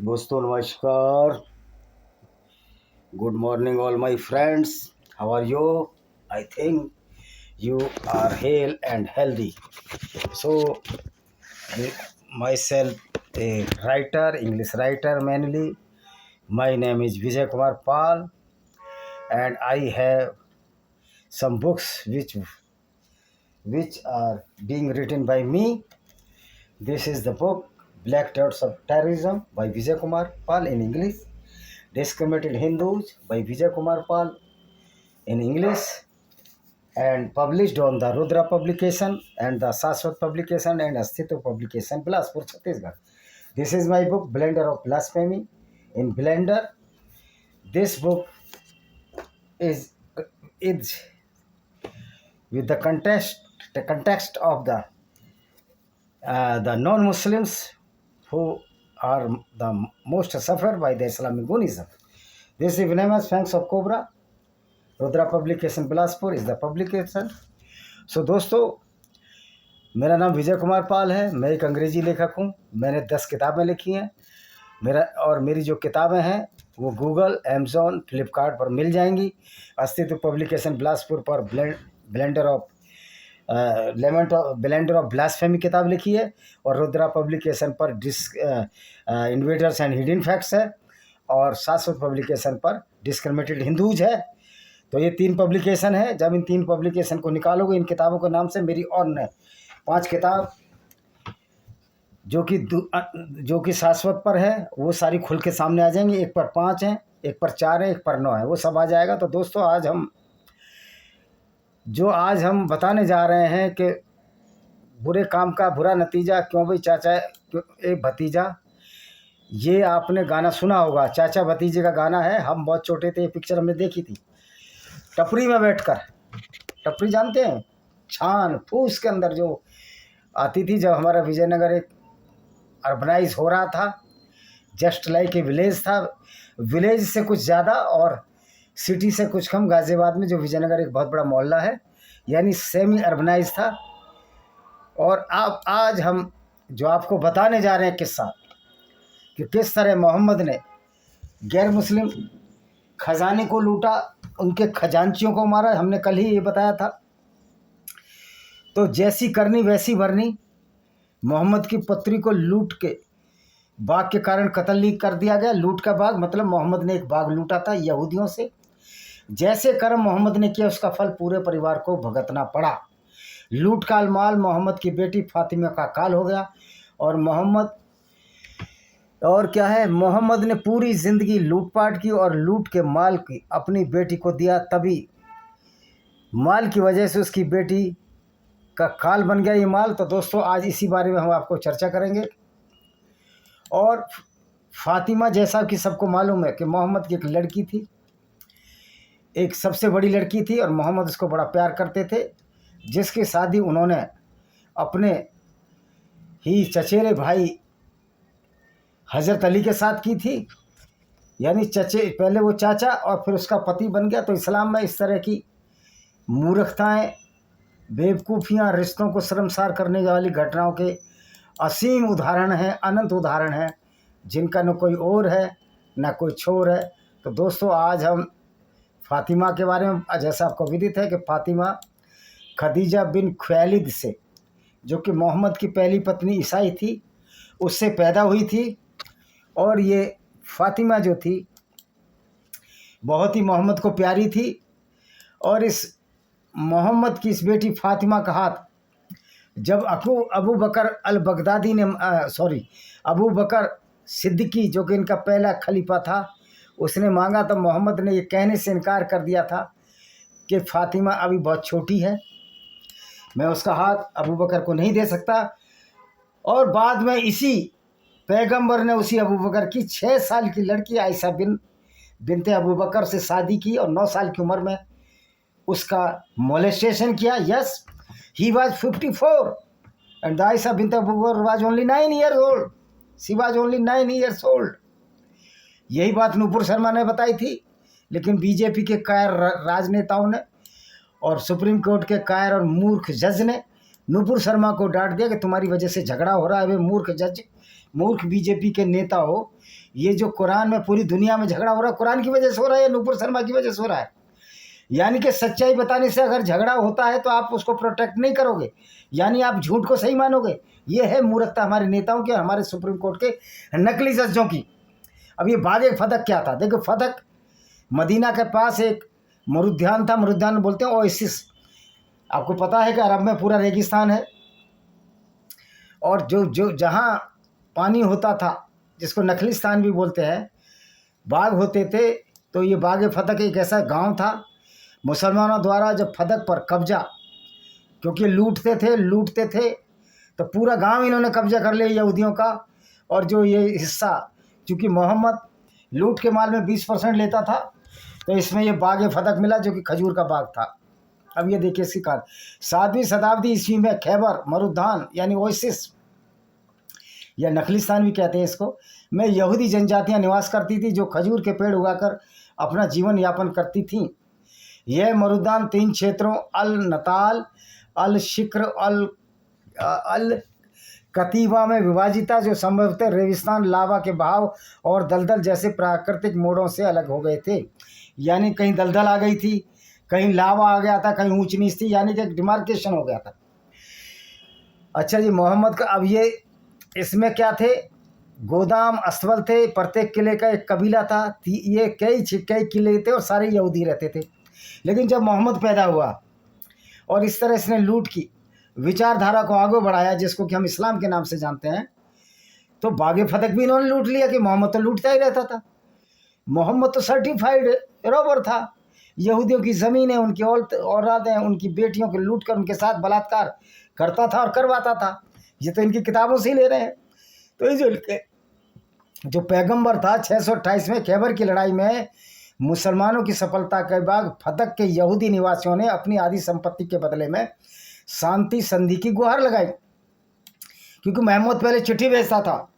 दोस्तों नमस्कार. Good morning all my friends. How are you? I think you are hale and healthy. So myself a writer, English writer mainly. My name is Vijay Kumar Pal and I have some books which are being written by me. This is the book Black Dots of Terrorism by Vijay Kumar Pal in English. Discriminated Hindus by Vijay Kumar Pal in English, and published on the Rudra publication and the Saswat publication and Astitva publication, Bilaspur, Chhattisgarh. This is my book, Blender of Blasphemy. In Blender, this book is with the context of the non-Muslims who are the most suffered by the Islamic Gunism. This is famous Fangs of Cobra. Rudra publication Bilaspur is the publication. So दोस्तों, मेरा नाम विजय कुमार पाल है. मैं एक अंग्रेज़ी लेखक हूँ. मैंने 10 किताबें लिखी हैं. मेरी जो किताबें हैं वो गूगल, अमेज़ॉन, फ्लिपकार्ट पर मिल जाएंगी. अस्तित्व पब्लिकेशन बिलासपुर पर ब्लेंडर ऑफ ब्लास्फेमी किताब लिखी है, और रुद्रा पब्लिकेशन पर इन्वेडर्स एंड हिडन फैक्ट्स है, और शाश्वत पब्लिकेशन पर डिस्क्रिमिनेटेड हिंदूज है. तो ये 3 पब्लिकेशन है. जब इन 3 पब्लिकेशन को निकालोगे, इन किताबों के नाम से मेरी और न 5 किताब जो कि शाश्वत पर है, वो सारी खुल के सामने आ जाएंगी. एक पर 5 हैं, एक पर 4 है, एक पर 9 है, वो सब आ जाएगा. तो दोस्तों, आज हम बताने जा रहे हैं कि बुरे काम का बुरा नतीजा क्यों भाई चाचा एक भतीजा. ये आपने गाना सुना होगा, चाचा भतीजे का गाना है. हम बहुत छोटे थे, ये पिक्चर हमने देखी थी. टपरी में बैठकर, टपरी जानते हैं, छान फूस के अंदर जो आती थी, जब हमारा विजयनगर एक अर्बनाइज हो रहा था. जस्ट लाइक ए विलेज था. विलेज से कुछ ज़्यादा और सिटी से कुछ कम गाज़ियाबाद में जो विजयनगर एक बहुत बड़ा मोहल्ला है, यानी सेमी अर्बनाइज था. और आज हम जो आपको बताने जा रहे हैं किस्सा, कि किस तरह मोहम्मद ने गैर मुस्लिम खजाने को लूटा, उनके खजांचियों को मारा. हमने कल ही ये बताया था. तो जैसी करनी वैसी भरनी. मोहम्मद की पत्री को लूट के बाग के कारण कत्ल कर दिया गया. लूट का बाग मतलब मोहम्मद ने एक बाग लूटा था यहूदियों से. जैसे कर्म मोहम्मद ने किया, उसका फल पूरे परिवार को भुगतना पड़ा. लूट का माल मोहम्मद की बेटी फातिमा का काल हो गया. और क्या है, मोहम्मद ने पूरी ज़िंदगी लूटपाट की और लूट के माल की अपनी बेटी को दिया. तभी माल की वजह से उसकी बेटी का काल बन गया ये माल. तो दोस्तों, आज इसी बारे में हम आपको चर्चा करेंगे. और फातिमा, जैसा कि सबको मालूम है कि मोहम्मद की एक लड़की थी, एक सबसे बड़ी लड़की थी, और मोहम्मद उसको बड़ा प्यार करते थे, जिसकी शादी उन्होंने अपने ही चचेरे भाई हज़रत अली के साथ की थी. यानी पहले वो चाचा और फिर उसका पति बन गया. तो इस्लाम में इस तरह की मूर्खताएं, बेवकूफ़ियाँ, रिश्तों को शर्मसार करने वाली घटनाओं के असीम उदाहरण हैं, अनंत उदाहरण हैं, जिनका न कोई और है न कोई छोर है. तो दोस्तों, आज हम फातिमा के बारे में, जैसा आपको विदित है कि फातिमा खदीजा बिन खुवैलिद से, जो कि मोहम्मद की पहली पत्नी ईसाई थी, उससे पैदा हुई थी. और ये फातिमा जो थी बहुत ही मोहम्मद को प्यारी थी. और इस मोहम्मद की इस बेटी फातिमा का हाथ जब अबू बकर अल बगदादी ने अबू बकर सिद्दीकी, जो कि इनका पहला खलीफा था, उसने मांगा, तो मोहम्मद ने ये कहने से इनकार कर दिया था कि फातिमा अभी बहुत छोटी है, मैं उसका हाथ अबू बकर को नहीं दे सकता. और बाद में इसी पैगंबर ने उसी अबू बकर की 6 साल की लड़की आयशा बिनते अबू बकर से शादी की, और 9 साल की उम्र में उसका मोलेस्टेशन किया. Yes, he was 54 and Aisha binte Abu Bakr was only 9 years old. She was only 9 years old. यही बात नूपुर शर्मा ने बताई थी, लेकिन बीजेपी के कायर राजनेताओं ने और सुप्रीम कोर्ट के कायर और मूर्ख जज ने नूपुर शर्मा को डांट दिया कि तुम्हारी वजह से झगड़ा हो रहा है, वे मूर्ख जज. मूर्ख बीजेपी के नेता हो, ये जो कुरान में पूरी दुनिया में झगड़ा हो रहा है, कुरान की वजह से हो रहा है या नूपुर शर्मा की वजह से हो रहा है? यानी कि सच्चाई बताने से अगर झगड़ा होता है तो आप उसको प्रोटेक्ट नहीं करोगे, यानी आप झूठ को सही मानोगे। ये है मूर्खता हमारे नेताओं के, हमारे सुप्रीम कोर्ट के नकली जजों की। अब ये बागे फतक क्या था? देखो, फतक मदीना के पास एक मरुद्यान था, मरुद्यान बोलते हैं ओएसिस। आपको पता है कि अरब में पूरा रेगिस्तान है, और जो जो जहाँ पानी होता था, जिसको नखलिस्तान भी बोलते हैं, बाग होते थे। तो ये बाग फतक एक ऐसा गांव था, मुसलमानों द्वारा जब फतक पर कब्जा, क्योंकि लूटते थे तो पूरा गांव इन्होंने कब्जा कर लिया यहूदियों का। और जो ये हिस्सा, चूँकि मोहम्मद लूट के माल में 20% लेता था, तो इसमें ये बाग फतक मिला जो कि खजूर का बाग था। अब ये देखिए इसकी कार 7वीं शताब्दी ईस्वी में खैबर मरुद्यान यानी ओएसिस या नखलिस्तान भी कहते हैं इसको, में यहूदी जनजातियां निवास करती थी, जो खजूर के पेड़ उगाकर अपना जीवन यापन करती थीं। यह मरुद्यान 3 क्षेत्रों अल नताल, अल शिक्र, अल कतीबा में विभाजित था, जो संभवतः रेगिस्तान, लावा के बहाव और दलदल जैसे प्राकृतिक मोड़ों से अलग हो गए थे। यानी कहीं दलदल आ गई थी, कहीं लावा आ गया था, कहीं ऊंच नीच थी, यानी कि एक डिमार्केशन हो गया था। अच्छा जी, मोहम्मद का अब ये इसमें क्या थे? गोदाम अस्तबल थे, प्रत्येक किले का एक कबीला था। ये कई किले थे और सारे यहूदी रहते थे। लेकिन जब मोहम्मद पैदा हुआ और इस तरह इसने लूट की विचारधारा को आगे बढ़ाया, जिसको कि हम इस्लाम के नाम से जानते हैं, तो बागे फतक भी इन्होंने लूट लिया कि मोहम्मद तो लूटता ही रहता था। मोहम्मद तो सर्टिफाइड रॉबर था। यहूदियों की ज़मीनें, उनकी औरतें, उनकी बेटियों को लूट कर उनके साथ बलात्कार करता था और करवाता था। ये तो इनकी किताबों से ही ले रहे हैं। तो ये जो पैगंबर था 628 में खैबर की लड़ाई में मुसलमानों की सफलता के बाद फतक के यहूदी निवासियों ने अपनी आधी संपत्ति के बदले में शांति संधि की गुहार लगाई। क्योंकि महमूद पहले चिट्ठी भेजता था,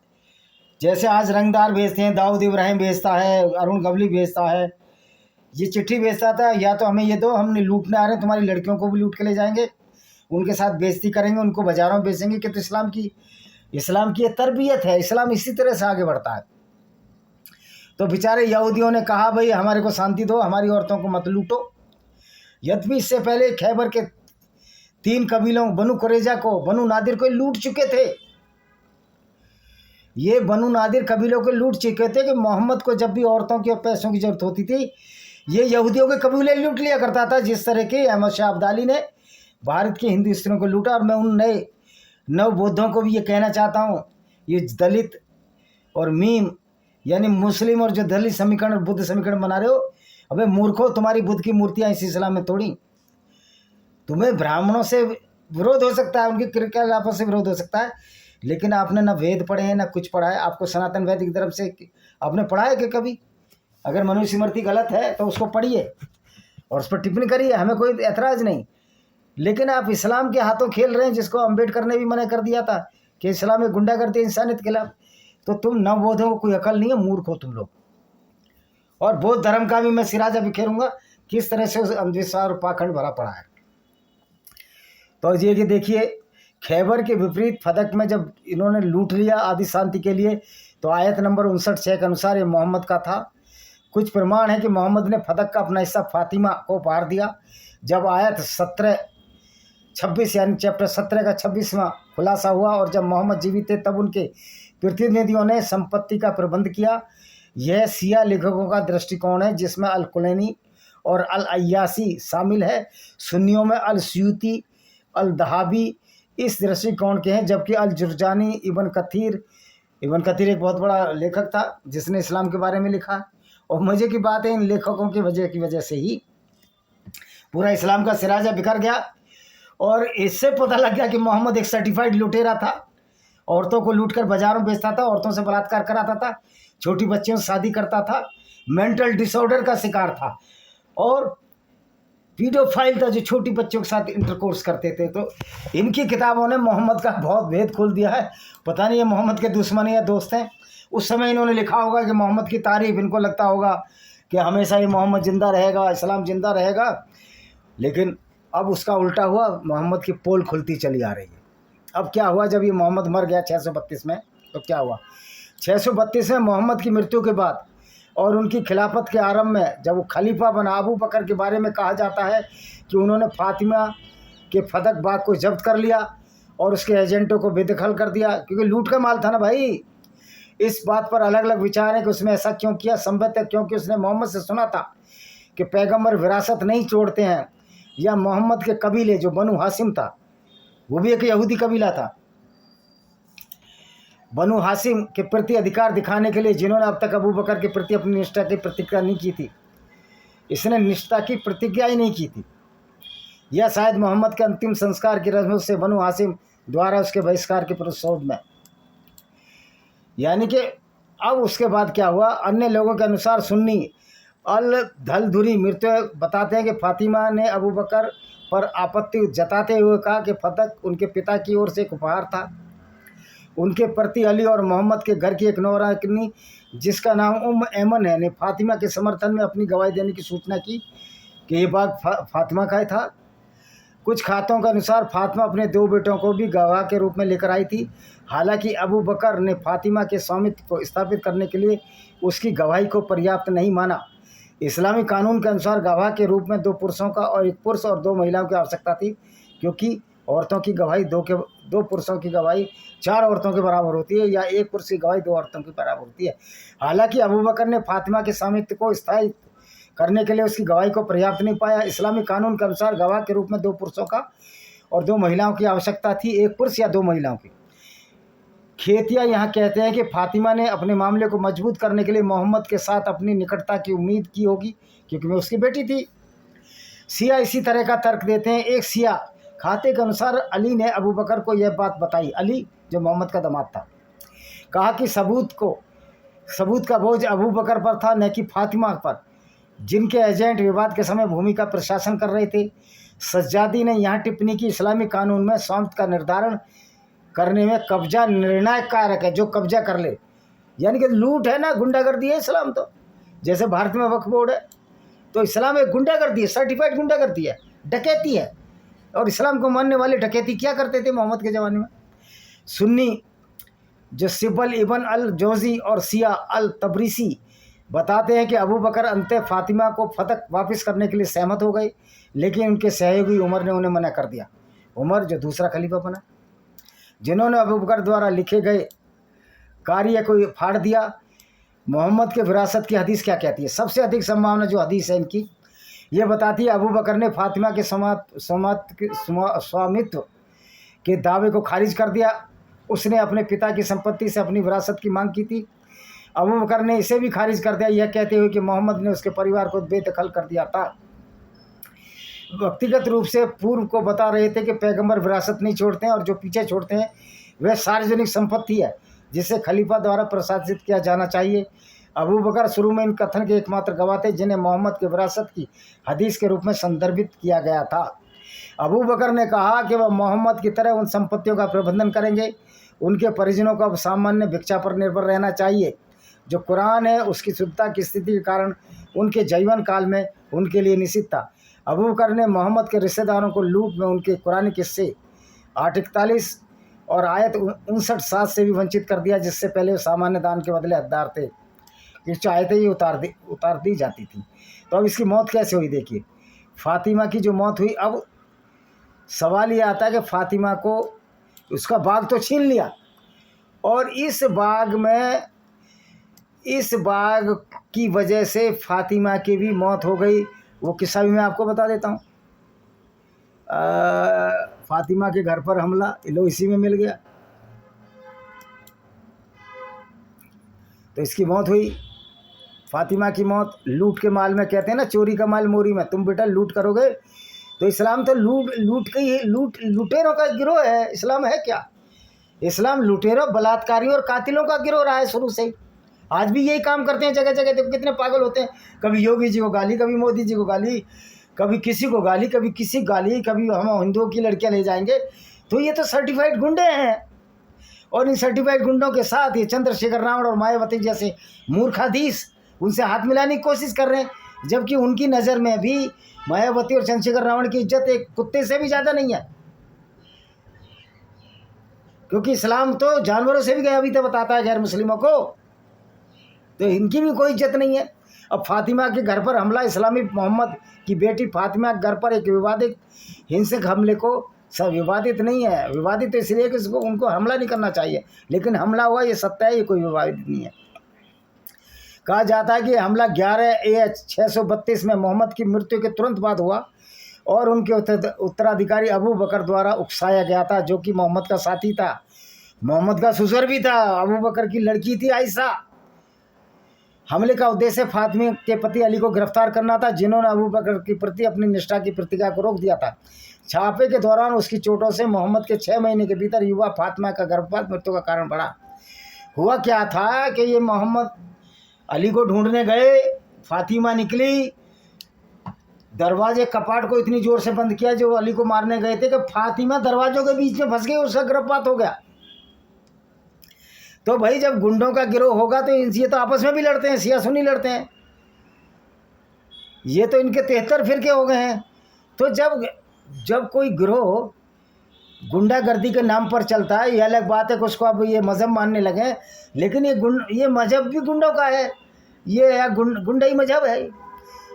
जैसे आज रंगदार भेजते हैं, दाऊद इब्राहिम भेजता है, अरुण गवली भेजता है, ये चिट्ठी भेजता था, या तो हमें ये दो, हमने लूटने आ रहे हैं, तुम्हारी लड़कियों को भी लूट के ले जाएंगे, उनके साथ बेइज्जती करेंगे, उनको बाजारों में बेचेंगे। कि तो इस्लाम की ये तरबियत है, इस्लाम इसी तरह से आगे बढ़ता है। तो बेचारे यहूदियों ने कहा, भाई हमारे को शांति दो, हमारी औरतों को मत लूटो। यद्यपि इससे पहले खैबर के 3 कबीलों बनु कुरैजा को, बनु नादिर को लूट चुके थे। ये बनु नादिर कबीलों को लूट चुके थे कि मोहम्मद को जब भी औरतों की और पैसों की जरूरत होती थी, ये यहूदियों के कबीले लूट लिया करता था। जिस तरह के अहमद शाह अब्दाली ने भारत की हिंदू स्त्रियों को लूटा। और मैं उन नए नवबौद्धों को भी ये कहना चाहता हूँ, ये दलित और मीम यानी मुस्लिम और जो दलित समीकरण और बुद्ध समीकरण बना रहे हो, अबे मूर्खों, तुम्हारी बुद्ध की मूर्तियाँ इस इस्लाम में तोड़ी। तुम्हें ब्राह्मणों से विरोध हो सकता है, उनके क्रियाकलापों से विरोध हो सकता है, लेकिन आपने ना वेद पढ़े हैं ना कुछ पढ़ा है। आपको सनातन वैदिक धर्म से आपने पढ़ा है कि कभी? अगर मनुस्मृति गलत है तो उसको पढ़िए और उस पर टिप्पणी करिए, हमें कोई एतराज़ नहीं। लेकिन आप इस्लाम के हाथों खेल रहे हैं, जिसको अम्बेडकर ने भी मना कर दिया था कि इस्लाम में गुंडागर्दी इंसानियत के खिलाफ। तो तुम नवबोधों को कोई अकल नहीं है, मूर्ख हो तुम लोग। और बौद्ध धर्म का भी मैं सिराजा बिखेरूंगा, किस तरह से उस अंधविश्वास और पाखंड भरा पड़ा है। तो ये कि देखिए, खैबर के विपरीत फतक में जब इन्होंने लूट लिया आदि शांति के लिए, तो आयत नंबर 59 के अनुसार ये मोहम्मद का था। कुछ प्रमाण है कि मोहम्मद ने फतक का अपना हिस्सा फातिमा को उपहार दिया। जब आयत 26 यानी चैप्टर 17 का 26वां खुलासा हुआ और जब मोहम्मद जीवित थे, तब उनके प्रतिनिधियों ने संपत्ति का प्रबंध किया। यह सिया लेखकों का दृष्टिकोण है, जिसमें अल कुलैनी और अल अय्यासी शामिल है। सुन्नियों में अल सयूती, अल दहाबी इस दृष्टिकोण के हैं, जबकि अल जुरजानी, इब्न कथीर एक बहुत बड़ा लेखक था जिसने इस्लाम के बारे में लिखा। और मज़े की बात है, इन लेखकों की वजह से ही पूरा इस्लाम का सिराजा बिखर गया। और इससे पता लग गया कि मोहम्मद एक सर्टिफाइड लुटेरा था, औरतों को लूटकर बाजारों में बेचता था, औरतों से बलात्कार कराता था, छोटी बच्चियों से शादी करता था, मेंटल डिसऑर्डर का शिकार था और पीडोफाइल था, जो छोटी बच्चों के साथ इंटरकोर्स करते थे। तो इनकी किताबों ने मोहम्मद का बहुत भेद खोल दिया है। पता नहीं ये मोहम्मद के दुश्मन या दोस्त हैं। उस समय इन्होंने लिखा होगा कि मोहम्मद की तारीफ, इनको लगता होगा कि हमेशा ये मोहम्मद ज़िंदा रहेगा, इस्लाम ज़िंदा रहेगा। लेकिन अब उसका उल्टा हुआ, मोहम्मद की पोल खुलती चली आ रही है। अब क्या हुआ, जब ये मोहम्मद मर गया 632 में, तो क्या हुआ, 632 में मोहम्मद की मृत्यु के बाद और उनकी खिलाफत के आरंभ में जब वो खलीफा बना, अबू बकर के बारे में कहा जाता है कि उन्होंने फातिमा के फदक बाग को जब्त कर लिया और उसके एजेंटों को बेदखल कर दिया, क्योंकि लूट का माल था ना भाई। इस बात पर अलग अलग विचार है कि उसने ऐसा क्यों किया। संभवतः क्योंकि उसने मोहम्मद से सुना था कि पैगंबर विरासत नहीं छोड़ते हैं, या मोहम्मद के कबीले जो बनु हाशिम था, वो भी एक यहूदी कबीला था, बनु हाशिम के प्रति अधिकार दिखाने के लिए, जिन्होंने अब तक अबू बकर के प्रति अपनी निष्ठा की प्रतिज्ञा नहीं की थी, इसने निष्ठा की प्रतिज्ञा ही नहीं की थी, यह शायद मोहम्मद के अंतिम संस्कार की रस्म से बनु हाशिम द्वारा उसके बहिष्कार के प्रतिशोध में। यानी कि अब उसके बाद क्या हुआ, अन्य लोगों के अनुसार सुन्नी अल धलधुरी मृत्यु बताते हैं कि फातिमा ने अबू बकर पर आपत्ति जताते हुए कहा कि फतक उनके पिता की ओर से एक उपहार था। उनके प्रति अली और मोहम्मद के घर की एक नौरानी जिसका नाम ऐमन है ने फातिमा के समर्थन में अपनी गवाही देने की सूचना की कि ये बाग फातिमा का ही था। कुछ खातों के अनुसार फातिमा अपने 2 बेटों को भी गवाह के रूप में लेकर आई थी। हालांकि अबू बकर ने फातिमा के स्वामित्व को स्थापित करने के लिए उसकी गवाही को पर्याप्त नहीं माना। इस्लामी कानून के अनुसार गवाह के रूप में 2 पुरुषों का और 1 पुरुष और 2 महिलाओं की आवश्यकता थी, क्योंकि औरतों की गवाही 2 पुरुषों की गवाही 4 औरतों के बराबर होती है, या 1 पुरुष की गवाही 2 औरतों की बराबर होती है। हालांकि अबू बकर ने फातिमा के स्वामित्व को स्थायी करने के लिए उसकी गवाही को पर्याप्त नहीं पाया। इस्लामी कानून के अनुसार गवाह के रूप में 2 पुरुषों का और 2 महिलाओं की आवश्यकता थी, 1 पुरुष या 2 महिलाओं की। खेतिया यहाँ कहते हैं कि फातिमा ने अपने मामले को मजबूत करने के लिए मोहम्मद के साथ अपनी निकटता की उम्मीद की होगी, क्योंकि वो उसकी बेटी थी। सिया इसी तरह का तर्क देते हैं। एक सिया खाते के अनुसार अली ने अबू बकर को यह बात बताई, अली जो मोहम्मद का दामाद था, कहा कि सबूत का बोझ अबू बकर पर था, न कि फातिमा पर, जिनके एजेंट विवाद के समय भूमि का प्रशासन कर रहे थे। सज्जादी ने यहाँ टिप्पणी की, इस्लामी कानून में स्वामित्व का निर्धारण करने में कब्जा निर्णायक कारक है, जो कब्जा कर ले, यानी कि लूट है ना, गुंडागर्दी है इस्लाम। तो जैसे भारत में वक्फ बोर्ड है, तो इस्लाम एक गुंडागर्दी है, सर्टिफाइड गुंडागर्दी है, डकैती है। और इस्लाम को मानने वाले डकैती क्या करते थे मोहम्मद के ज़माने में। सुन्नी जो सिबल इबन अल जोजी और सिया अल तबरीसी बताते हैं कि अबू बकर अंततः फातिमा को फतक वापस करने के लिए सहमत हो गए, लेकिन उनके सहयोगी उमर ने उन्हें मना कर दिया। उमर जो दूसरा खलीफा बना, जिन्होंने अबू बकर द्वारा लिखे गए कार्य को फाड़ दिया। मोहम्मद के विरासत की हदीस क्या कहती है? सबसे अधिक संभावना जो हदीस है इनकी, ये बताती है अबू बकर ने फातिमा के स्वामित्व के दावे को खारिज कर दिया। उसने अपने पिता की संपत्ति से अपनी विरासत की मांग की थी। अबू बकर ने इसे भी खारिज कर दिया, यह कहते हुए कि मोहम्मद ने उसके परिवार को बेदखल कर दिया था। व्यक्तिगत रूप से पूर्व को बता रहे थे कि पैगंबर विरासत नहीं छोड़ते हैं और जो पीछे छोड़ते हैं वह सार्वजनिक संपत्ति है जिसे खलीफा द्वारा प्रशासित किया जाना चाहिए। अबू बकर शुरू में इन कथन के एकमात्र गवाह थे जिन्हें मोहम्मद के विरासत की हदीस के रूप में संदर्भित किया गया था। अबू बकर ने कहा कि वह मोहम्मद की तरह उन संपत्तियों का प्रबंधन करेंगे। उनके परिजनों को अब सामान्य भिक्षा पर निर्भर रहना चाहिए, जो कुरान है उसकी शुद्धता की स्थिति के कारण उनके जीवन काल में उनके लिए निषिद्ध था। अबू बकर ने मोहम्मद के रिश्तेदारों को लूट में उनके कुरानी किस्से 8:41 और आयत 59:7 से भी वंचित कर दिया, जिससे पहले वो सामान्य दान के बदले हकदार थे। इस आयतें ही उतार दी जाती थी। तो अब इसकी मौत कैसे हुई? देखिए, फातिमा की जो मौत हुई, अब सवाल ये आता है कि फातिमा को उसका बाग तो छीन लिया, और इस बाग की वजह से फातिमा की भी मौत हो गई। वो किस्सा भी मैं आपको बता देता हूँ। फातिमा के घर पर हमला, लो इसी में मिल गया, तो इसकी मौत हुई। फातिमा की मौत लूट के माल में, कहते हैं ना चोरी का माल मोरी में, तुम बेटा लूट करोगे तो इस्लाम तो लुटेरों का गिरोह है। इस्लाम है क्या? इस्लाम लुटेरों, बलात्कारियों और कातिलों का गिरोह रहा है शुरू से ही। आज भी यही काम करते हैं जगह जगह। देखो कितने पागल होते हैं, कभी योगी जी को गाली, कभी मोदी जी को गाली, कभी किसी को गाली, कभी किसी गाली, कभी हम हिंदुओं की लड़कियां ले जाएंगे। तो ये तो सर्टिफाइड गुंडे हैं, और इन सर्टिफाइड गुंडों के साथ ये चंद्रशेखर रावण और मायावती जैसे मूर्खाधीश उनसे हाथ मिलाने की कोशिश कर रहे हैं, जबकि उनकी नज़र में भी मायावती और चंद्रशेखर रावण की इज्जत एक कुत्ते से भी ज़्यादा नहीं है। क्योंकि इस्लाम तो जानवरों से भी गया भी तो बताता है गैर मुस्लिमों को, तो इनकी भी कोई इज्जत नहीं है। अब फातिमा के घर पर हमला, इस्लामी मोहम्मद की बेटी फातिमा के घर पर एक विवादित हिंसक हमले को, सब विवादित नहीं है, विवादित तो इसलिए कि उसको उनको हमला नहीं करना चाहिए, लेकिन हमला हुआ ये सत्य है, ये कोई विवादित नहीं है। कहा जाता है कि हमला 11/632 में मोहम्मद की मृत्यु के तुरंत बाद हुआ और उनके उत्तराधिकारी अबू बकर द्वारा उकसाया गया था, जो कि मोहम्मद का साथी था, मोहम्मद का ससुर भी था, अबू बकर की लड़की थी आयशा। हमले का उद्देश्य फातिमा के पति अली को गिरफ्तार करना था, जिन्होंने अबू बकर के प्रति अपनी निष्ठा की प्रतिज्ञा को रोक दिया था। छापे के दौरान उसकी चोटों से मोहम्मद के 6 महीने के भीतर युवा फातिमा का गर्भपात मृत्यु का कारण बढ़ा। हुआ क्या था कि ये मोहम्मद अली को ढूंढने गए, फातिमा निकली, दरवाजे कपाट को इतनी जोर से बंद किया जो अली को मारने गए थे कि फातिमा दरवाजों के बीच में फंस गई, उसका गर्भपात हो गया। तो भाई जब गुंडों का गिरोह होगा तो ये तो आपस में भी लड़ते हैं, सिया सुनी लड़ते हैं, ये तो इनके 73 फिरके हो गए हैं। तो जब कोई गिरोह गुंडागर्दी के नाम पर चलता है, ये अलग बात है कि उसको अब ये मजहब मानने लगे, लेकिन ये मजहब भी गुंडों का है, ये गुंडाई मजहब है।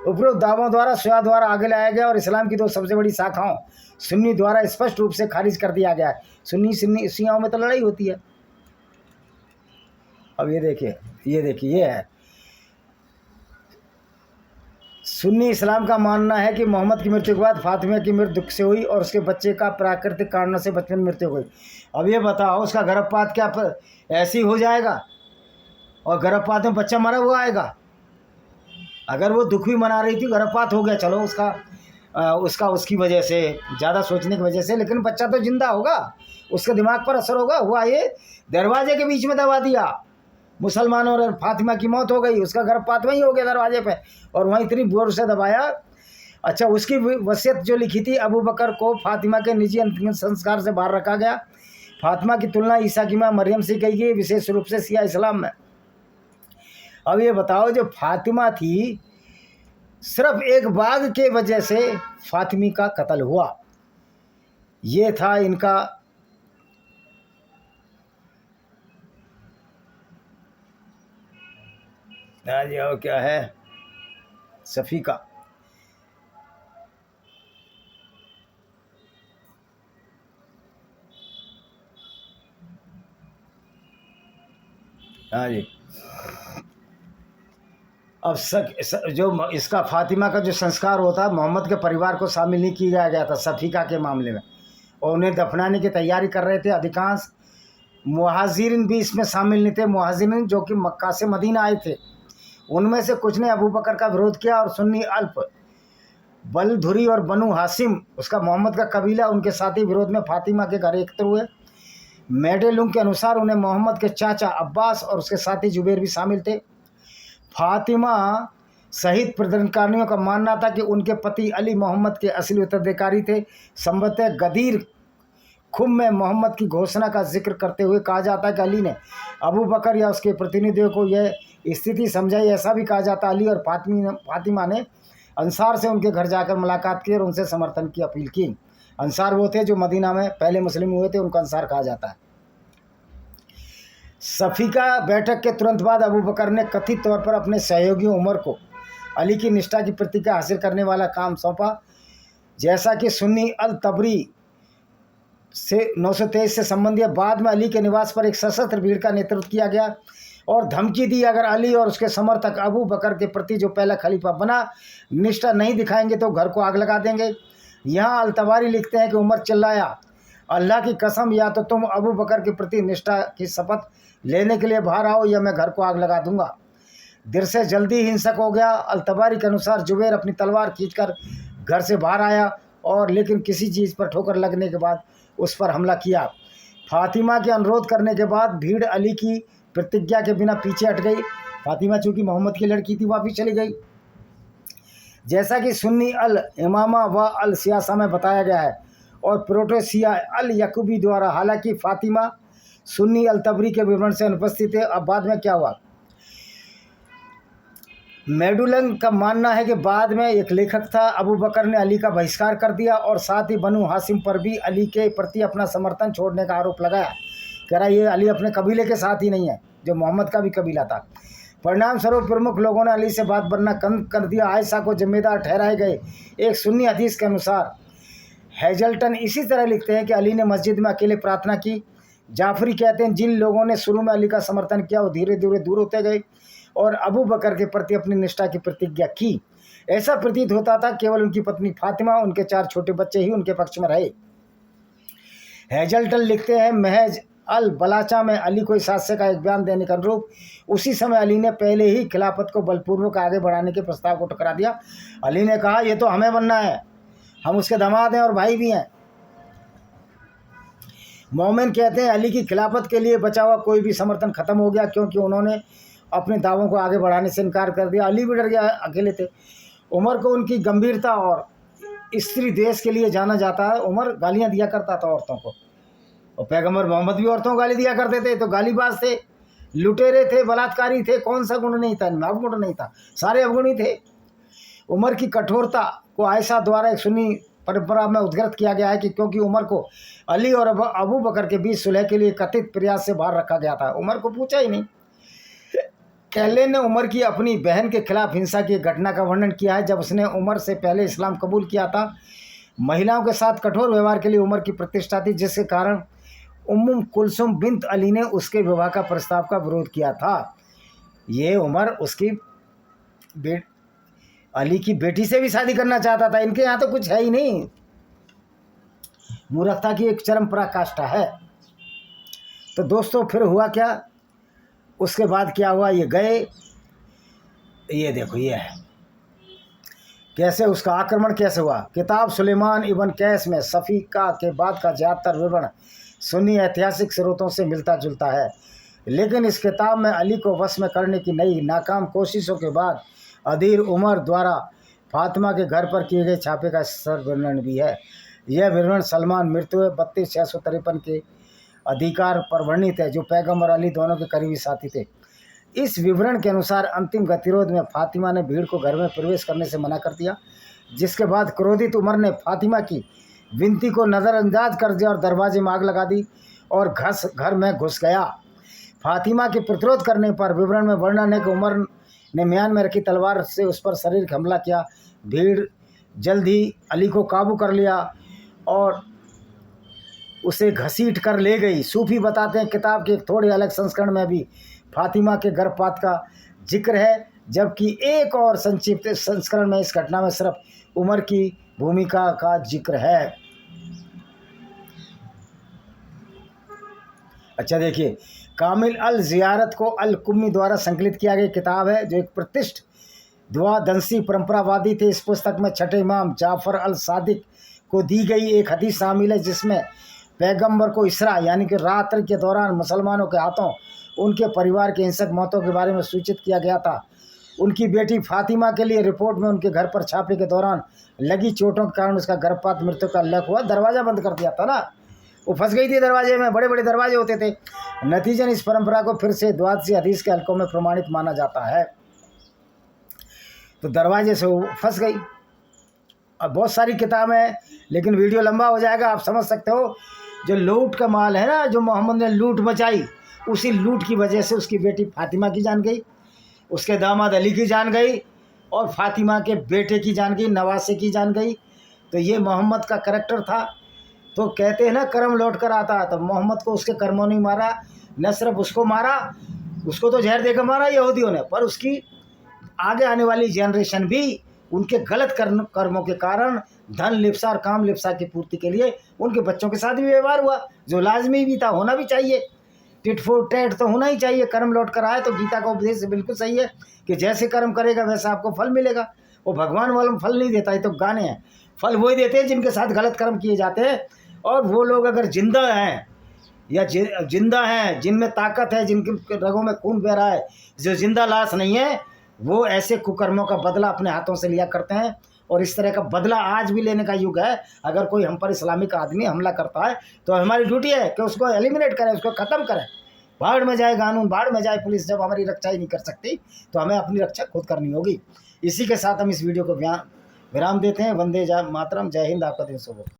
उपरोक्त दावों द्वारा शिया द्वारा आगे लाया गया और इस्लाम की 2 सबसे बड़ी शाखाओं सुन्नी द्वारा स्पष्ट रूप से खारिज कर दिया गया है। सुन्नी शियाओं में तो लड़ाई होती है। अब ये देखिए ये है सुन्नी इस्लाम का मानना है कि मोहम्मद की मृत्यु के बाद फातिमा की मृत्यु दुख से हुई और उसके बच्चे का प्राकृतिक कारणों से बचपन में मृत्यु हुई। अब ये बताओ उसका गर्भपात क्या ऐसे ही हो जाएगा और गर्भपात में बच्चा मरा हुआ आएगा? अगर वो दुख भी मना रही थी, गर्भपात हो गया, चलो उसकी वजह से, ज़्यादा सोचने की वजह से, लेकिन बच्चा तो जिंदा होगा, उसके दिमाग पर असर होगा। हुआ ये दरवाजे के बीच में दबा दिया मुसलमानों और फातिमा की मौत हो गई, उसका गर्भपात वहीं हो गया दरवाजे पे, और वहीं इतनी जोर से दबाया। अच्छा, उसकी वसीयत जो लिखी थी अबू बकर को फातिमा के निजी अंतिम संस्कार से बाहर रखा गया। फातिमा की तुलना ईसा की माँ मरियम से की गई, विशेष रूप से शिया इस्लाम में। अब ये बताओ, जो फातिमा थी, सिर्फ एक बाग के वजह से फातिमी का कत्ल हुआ, ये था इनका जाओ क्या है सफीका। हाँ जी, अब जो इसका फातिमा का जो संस्कार होता है, मोहम्मद के परिवार को शामिल नहीं किया गया था सफीका के मामले में, और उन्हें दफनाने की तैयारी कर रहे थे। अधिकांश मुहाजिरिन भी इसमें शामिल नहीं थे। मुहाजिरिन जो कि मक्का से मदीना आए थे, उनमें से कुछ ने अबू बकर का विरोध किया और सुन्नी अल्प बलधुरी और बनु हासिम, उसका मोहम्मद का कबीला, उनके साथी विरोध में फातिमा के घर एकत्र हुए। मेडेलुंग के अनुसार उन्हें मोहम्मद के चाचा अब्बास और उसके साथी जुबैर भी शामिल थे। फातिमा सहित प्रदर्शनकारियों का मानना था कि उनके पति अली मोहम्मद के असली उत्तराधिकारी थे। संभवतः गदीर खुम में मोहम्मद की घोषणा का जिक्र करते हुए कहा जाता है कि अली ने अबू बकर या उसके प्रतिनिधियों को यह स्थिति समझाई। ऐसा भी कहा जाता है अली और फातिमा ने अंसार से उनके घर जाकर मुलाकात की और उनसे समर्थन की अपील की। अंसार वो थे जो मदीना में पहले मुस्लिम हुए थे, उनको अंसार कहा जाता है। सफीका बैठक के तुरंत बाद अबू बकर ने कथित तौर पर अपने सहयोगी उमर को अली की निष्ठा की प्रतिज्ञा हासिल करने वाला काम सौंपा। जैसा कि सुन्नी अल तबरी से 923 से संबंधित। बाद में अली के निवास पर एक सशस्त्र भीड़ का नेतृत्व किया गया और धमकी दी, अगर अली और उसके समर्थक अबू बकर के प्रति जो पहला खलीफा बना निष्ठा नहीं दिखाएंगे तो घर को आग लगा देंगे। यहाँ अल-तबारी लिखते हैं कि उमर चिल्लाया, अल्लाह की कसम, या तो तुम अबू बकर के प्रति निष्ठा की शपथ लेने के लिए बाहर आओ या मैं घर को आग लगा दूंगा। देर से जल्दी हिंसक हो गया। अल-तबारी के अनुसार जुबैर अपनी तलवार खींचकर घर से बाहर आया और लेकिन किसी चीज़ पर ठोकर लगने के बाद उस पर हमला किया। फातिमा के अनुरोध करने के बाद भीड़ अली की प्रतिज्ञा के बिना पीछे हट गई। फातिमा चूँकि मोहम्मद की लड़की थी, वापस चली गई। जैसा कि सुन्नी अल इमामा व अल सियासा में बताया गया है और प्रोटोसिया अल यकूबी द्वारा। हालांकि फातिमा सुन्नी अल तबरी के विवरण से अनुपस्थित है। अब बाद में क्या हुआ? मेडुलंग का मानना है कि बाद में एक लेखक था, अबू बकर ने अली का बहिष्कार कर दिया और साथ ही बनु हासिम पर भी अली के प्रति अपना समर्थन छोड़ने का आरोप लगाया। कह रहा ये अली अपने कबीले के साथ ही नहीं है, जो मोहम्मद का भी कबीला था। परिणाम स्वरूप प्रमुख लोगों ने अली से बात बनना कम कर दिया। आयशा को जिम्मेदार ठहराए गए। एक सुन्नी हदीस के अनुसार हेजल्टन इसी तरह लिखते हैं कि अली ने मस्जिद में अकेले प्रार्थना की। जाफरी कहते हैं जिन लोगों ने शुरू में अली का समर्थन किया वो धीरे धीरे दूर होते गए और अबू बकर के प्रति अपनी निष्ठा की प्रतिज्ञा की। ऐसा प्रतीत होता था केवल उनकी पत्नी फातिमा, उनके 4 छोटे बच्चे ही उनके पक्ष में रहे। हेजल्टन लिखते हैं महज अल बलाचा में अली को इस हादसे का एक बयान देने के अनुरूप उसी समय अली ने पहले ही खिलाफत को बलपूर्वक आगे बढ़ाने के प्रस्ताव को टकरा दिया। अली ने कहा ये तो हमें बनना है, हम उसके दामाद हैं और भाई भी हैं। मोमिन कहते हैं अली की खिलाफत के लिए बचा हुआ कोई भी समर्थन खत्म हो गया क्योंकि उन्होंने अपने दावों को आगे बढ़ाने से इनकार कर दिया। अली भी डर गया, अकेले थे। उमर को उनकी गंभीरता और स्त्री द्वेष के लिए जाना जाता है। उमर गालियां दिया करता था औरतों को, और पैगंबर मोहम्मद भी औरतों को गाली दिया करते थे। तो गालीबाज थे, लुटेरे थे, बलात्कारी थे, कौन सा गुण नहीं था इनमें? अवगुण नहीं था, सारे अवगुणी थे। उमर की कठोरता को आयशा द्वारा एक सुन्नी परंपरा में उद्धृत किया गया है कि क्योंकि उमर को अली और अबू बकर के बीच सुलह के लिए कथित प्रयास से बाहर रखा गया था। उमर को पूछा ही नहीं। कहले ने उमर की अपनी बहन के खिलाफ हिंसा की घटना का वर्णन किया है जब उसने उमर से पहले इस्लाम कबूल किया था। महिलाओं के साथ कठोर व्यवहार के लिए उमर की प्रतिष्ठा थी, जिसके कारण उम्म कुलसुम बिन्त अली ने उसके विवाह का प्रस्ताव का विरोध किया था। ये उमर उसकी अली की बेटी से भी शादी करना चाहता था। इनके यहाँ तो कुछ है ही नहीं, मूर्खता की एक चरम पराकाष्ठा है। तो दोस्तों फिर हुआ क्या, उसके बाद क्या हुआ, ये गए, ये देखो ये है कैसे उसका आक्रमण कैसे हुआ। किताब सुलेमान इब्न कैस में सफ़ीका के बाद का ज़्यादातर विवरण सुन्नी ऐतिहासिक स्रोतों से मिलता जुलता है, लेकिन इस किताब में अली को वश में करने की नई नाकाम कोशिशों के बाद अधीर उमर द्वारा फातिमा के घर पर किए गए छापे का सर वर्णन भी है। यह विवरण सलमान मृत्यु 32,653 के अधिकार पर वर्णित है, जो पैगंबर अली दोनों के करीबी साथी थे। इस विवरण के अनुसार अंतिम गतिरोध में फातिमा ने भीड़ को घर में प्रवेश करने से मना कर दिया, जिसके बाद क्रोधित उमर ने फातिमा की विनती को नज़रअंदाज कर दिया और दरवाजे में आग लगा दी और घर में घुस गया। फातिमा के प्रतिरोध करने पर विवरण में वर्णन है कि उमर ने म्यान में रखी तलवार से उस पर शारीरिक हमला किया। भीड़ जल्द ही अली को काबू कर लिया और उसे घसीट कर ले गई। सूफी बताते हैं किताब के एक थोड़े अलग संस्करण में भी फातिमा के गर्भपात का जिक्र है, जबकि एक और संक्षिप्त संस्करण में इस घटना में सिर्फ उमर की भूमिका का जिक्र है। अच्छा देखिए, कामिल अल ज़ियारत को अल कुम्मी द्वारा संकलित किया गया किताब है, जो एक प्रतिष्ठित द्वादंशी परंपरावादी थे। इस पुस्तक में छठे इमाम जाफ़र अल सादिक को दी गई एक हदीस शामिल है, जिसमें पैगंबर को इसरा यानी कि रात्रि के दौरान मुसलमानों के हाथों उनके परिवार के हिंसक मौतों के बारे में सूचित किया गया था। उनकी बेटी फातिमा के लिए रिपोर्ट में उनके घर पर छापे के दौरान लगी चोटों के कारण उसका गर्भपात मृत्यु का उल्लेख हुआ। दरवाज़ा बंद कर दिया था ना, वो फंस गई थी दरवाजे में, बड़े बड़े दरवाजे होते थे। नतीजन इस परंपरा को फिर से द्वादशी हदीस के हलकों में प्रमाणित माना जाता है। तो दरवाजे से वो फंस गई। अब बहुत सारी किताबें हैं, लेकिन वीडियो लंबा हो जाएगा। आप समझ सकते हो, जो लूट का माल है ना, जो मोहम्मद ने लूट मचाई, उसी लूट की वजह से उसकी बेटी फातिमा की जान गई, उसके दामाद अली की जान गई और फातिमा के बेटे की जान गई, नवासे की जान गई। तो ये मोहम्मद का करैक्टर था। तो कहते हैं ना कर्म लौट कर आता है, तो मोहम्मद को उसके कर्मों ने मारा। न सिर्फ उसको मारा, उसको तो जहर देकर मारा यहूदियों ने, पर उसकी आगे आने वाली जनरेशन भी उनके गलत कर्मों के कारण धन लिप्सा और काम लिप्सा की पूर्ति के लिए उनके बच्चों के साथ भी व्यवहार हुआ, जो लाजमी भी था, होना भी चाहिए। टिट फॉर टैट तो होना ही चाहिए। कर्म लौट कर आए तो गीता का उपदेश बिल्कुल सही है कि जैसे कर्म करेगा वैसा आपको फल मिलेगा। वो भगवान वाला फल नहीं देता, ये तो गाने हैं। फल वही देते हैं जिनके साथ गलत कर्म किए जाते हैं। और वो लोग अगर जिंदा हैं या जिंदा हैं, जिनमें ताकत है, जिनके रगों में खून बह रहा है, जो जिंदा लाश नहीं है, वो ऐसे कुकर्मों का बदला अपने हाथों से लिया करते हैं। और इस तरह का बदला आज भी लेने का युग है। अगर कोई हम पर इस्लामिक आदमी हमला करता है तो हमारी ड्यूटी है कि उसको एलिमिनेट करें, उसको ख़त्म करें। बाढ़ में जाए कानून, बाढ़ में जाए पुलिस, जब हमारी रक्षा ही नहीं कर सकती तो हमें अपनी रक्षा खुद करनी होगी। इसी के साथ हम इस वीडियो को विराम देते हैं। वंदे मातरम, जय हिंद, आपका दिन शुभ हो।